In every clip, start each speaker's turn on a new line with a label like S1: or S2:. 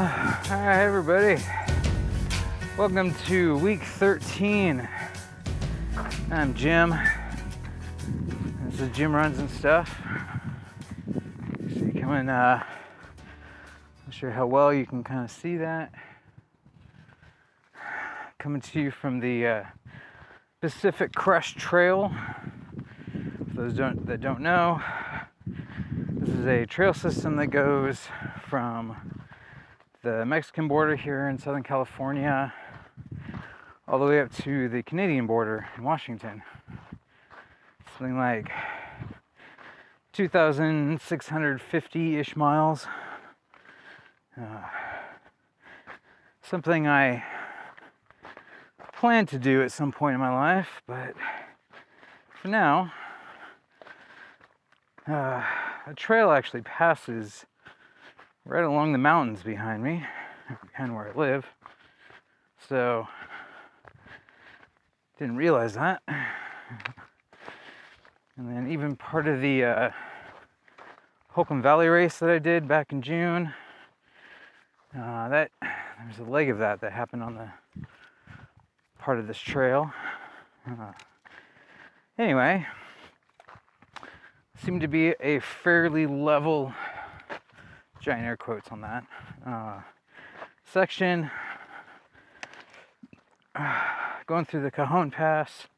S1: Hi everybody, welcome to week 13. I'm Jim. This is JimRuns&Stuff. So you coming, not sure how well you can kind of see that. Coming to you from the Pacific Crest Trail. For those that don't know, this is a trail system that goes from the Mexican border here in Southern California all the way up to the Canadian border in Washington. Something like 2,650-ish miles. Something I plan to do at some point in my life, but for now, a trail actually passes right along the mountains behind me, behind where I live. So, didn't realize that. And then even part of the Holcomb Valley race that I did back in June, there's a leg of that happened on the part of this trail. Anyway, seemed to be a fairly level, giant air quotes on that, section. Going through the Cajon Pass.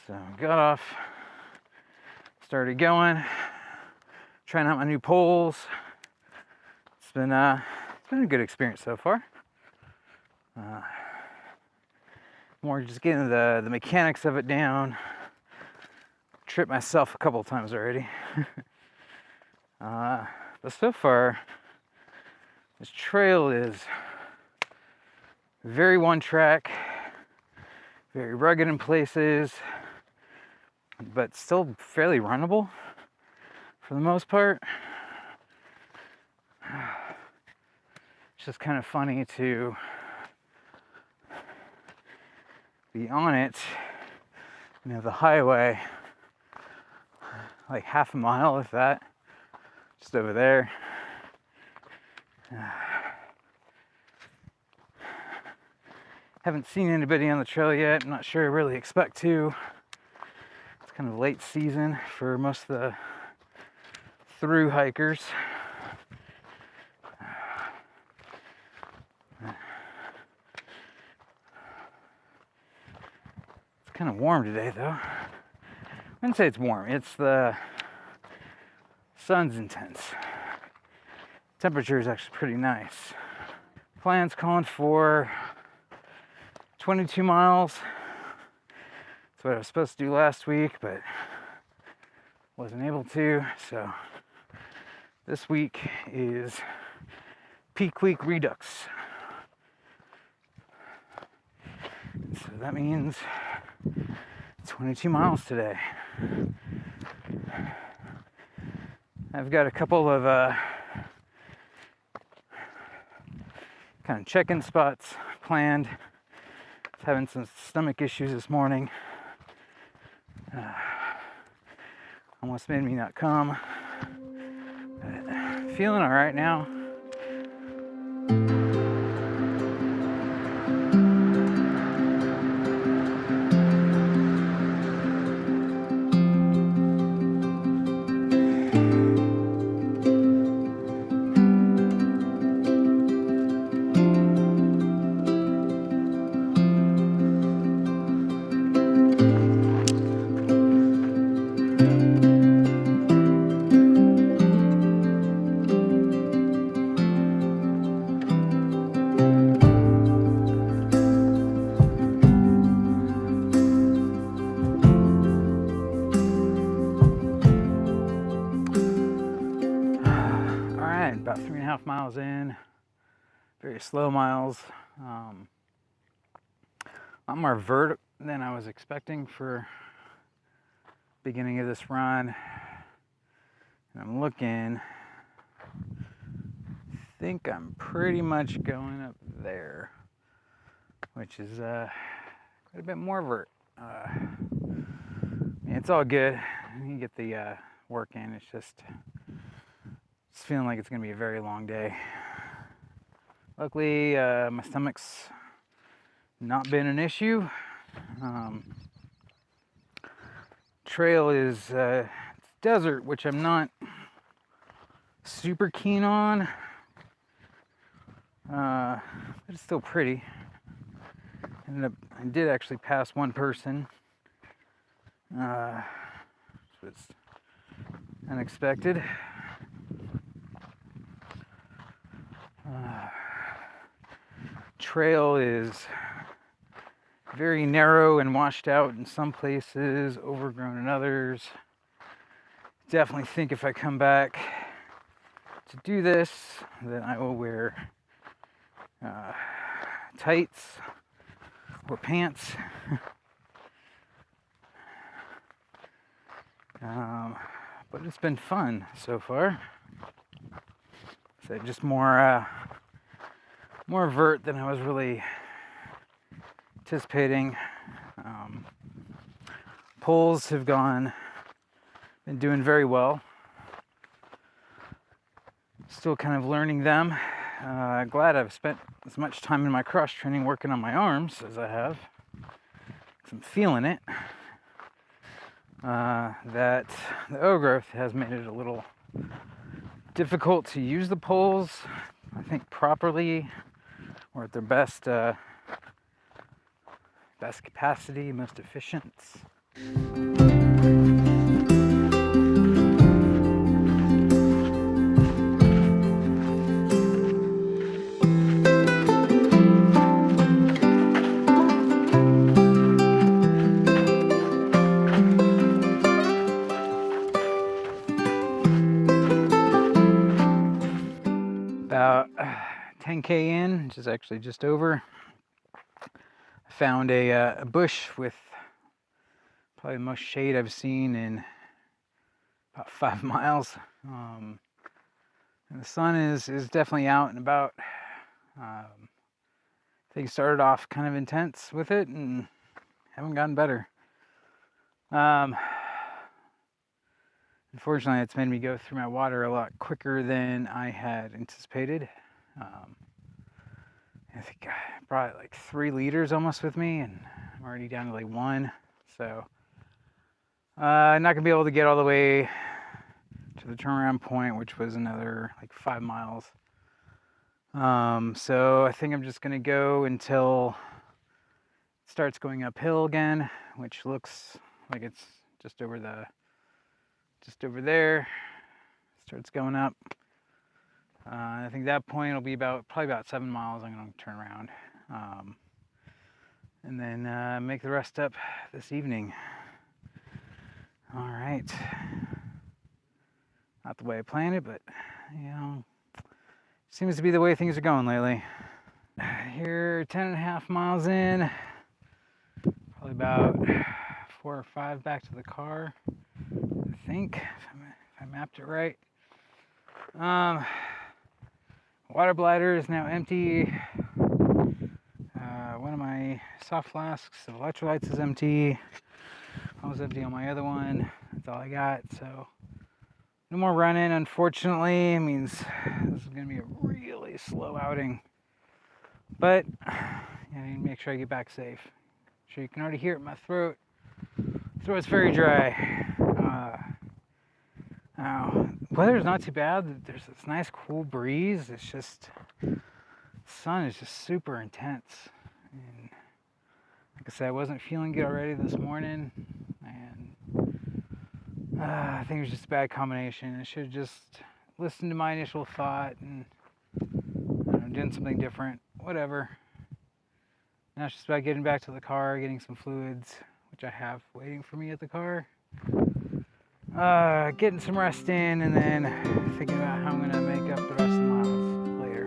S1: So got off, started going, trying out my new poles. It's been a good experience so far. More just getting the mechanics of it down. Tripped myself a couple times already. But so far, this trail is very one track, very rugged in places, but still fairly runnable for the most part. It's just kind of funny to be on it, the highway, like half a mile, if that, just over there. Haven't seen anybody on the trail yet. I'm not sure I really expect to. It's kind of late season for most of the through hikers. It's kind of warm today though. I wouldn't say it's warm. It's the sun's intense. Temperature is actually pretty nice. Plan's calling for 22 miles. That's what I was supposed to do last week, but wasn't able to. So this week is peak week redux. So that means 22 miles today. I've got a couple of kind of check-in spots planned. Was having some stomach issues this morning. Almost made me not come. But feeling all right now. About 3.5 miles in, very slow miles. A lot more vert than I was expecting for beginning of this run. And I'm looking, I think I'm pretty much going up there, which is quite a bit more vert. It's all good. You get the work in. It's just It's feeling like it's gonna be a very long day. Luckily, my stomach's not been an issue. Trail is it's desert, which I'm not super keen on, but it's still pretty. I did actually pass one person, which was unexpected. Trail is very narrow and washed out in some places, overgrown in others. Definitely think if I come back to do this, then I will wear tights or pants. But it's been fun so far. So just more vert than I was really anticipating. Poles have been doing very well. Still kind of learning them. Glad I've spent as much time in my cross training working on my arms as I have. 'Cause I'm feeling it. That the O-growth has made it a little difficult to use the poles, I think, properly or at their best capacity, most efficient. About 10K in, which is actually just over, I found a bush with probably the most shade I've seen in about 5 miles. And the sun is definitely out and about. Things started off kind of intense with it and haven't gotten better. Unfortunately, it's made me go through my water a lot quicker than I had anticipated. I think I brought like 3 liters almost with me, and I'm already down to like 1. So I'm not gonna be able to get all the way to the turnaround point, which was another like 5 miles. So I think I'm just gonna go until it starts going uphill again, which looks like it's just over there. Starts going up. I think that point it'll be probably about 7 miles. I'm gonna turn around, and then make the rest up this evening. All right. Not the way I planned it, but seems to be the way things are going lately. Here, 10.5 miles in. Probably about 4 or 5 back to the car, I think, if I mapped it right. Water bladder is now empty. One of my soft flasks of electrolytes is empty. I was empty on my other one. That's all I got. So no more running, unfortunately. It means this is going to be a really slow outing. But I need to make sure I get back safe. So you can already hear it in my throat. Throat's very dry. Weather's not too bad. There's this nice cool breeze. It's just the sun is just super intense. And like I said, I wasn't feeling good already this morning, and I think it was just a bad combination. I should have just listened to my initial thought and doing something different. Whatever. Now it's just about getting back to the car, getting some fluids, which I have waiting for me at the car. Getting some rest in, and then thinking about how I'm going to make up the rest of the miles later.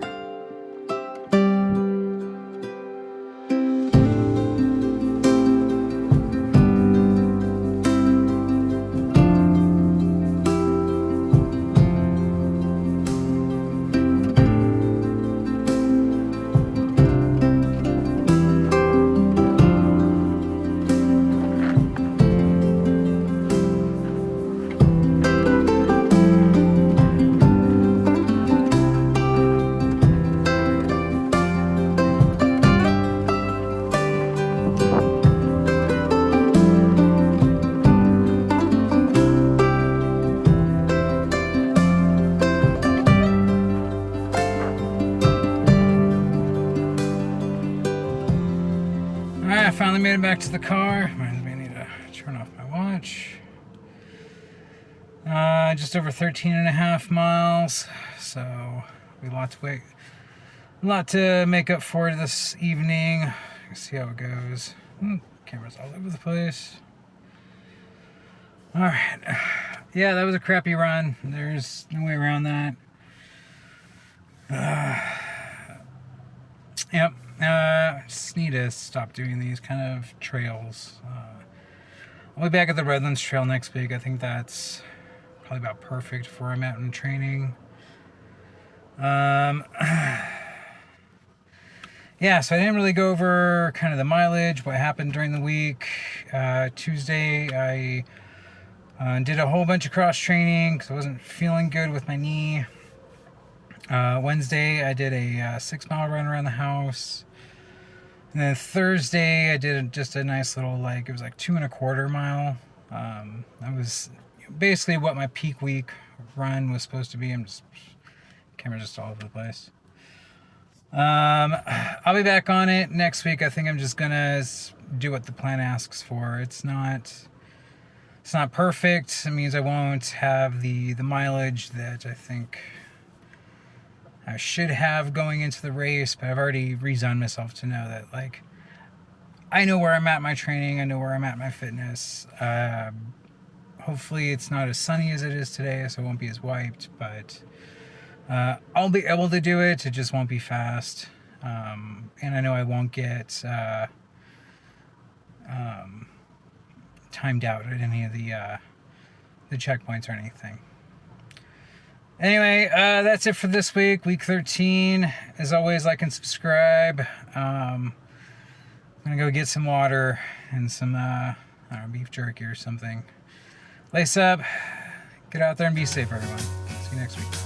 S1: back to the car. Reminds me I need to turn off my watch. Just over 13.5 miles. So we a lot to make up for this evening. Let's see how it goes. Camera's all over the place. All right. Yeah, that was a crappy run. There's no way around that. Yep. Just need to stop doing these kind of trails. I'll be back at the Redlands Trail next week. I think that's probably about perfect for where I'm at in training. Yeah, so I didn't really go over kind of the mileage, what happened during the week. Tuesday, I did a whole bunch of cross training because I wasn't feeling good with my knee. Wednesday, I did a 6-mile run around the house. And then Thursday, I did just a nice little, it was like 2.25 mile. That was basically what my peak week run was supposed to be. Camera's just all over the place. I'll be back on it next week. I think I'm just gonna do what the plan asks for. It's not perfect. It means I won't have the mileage that I think I should have going into the race, but I've already resigned myself to know that, I know where I'm at in my training. I know where I'm at in my fitness. Hopefully it's not as sunny as it is today, so I won't be as wiped, but I'll be able to do it. It just won't be fast. And I know I won't get timed out at any of the checkpoints or anything. Anyway, that's it for this week, week 13. As always, like and subscribe. I'm gonna go get some water and some beef jerky or something. Lace up, get out there and be safe, everyone. See you next week.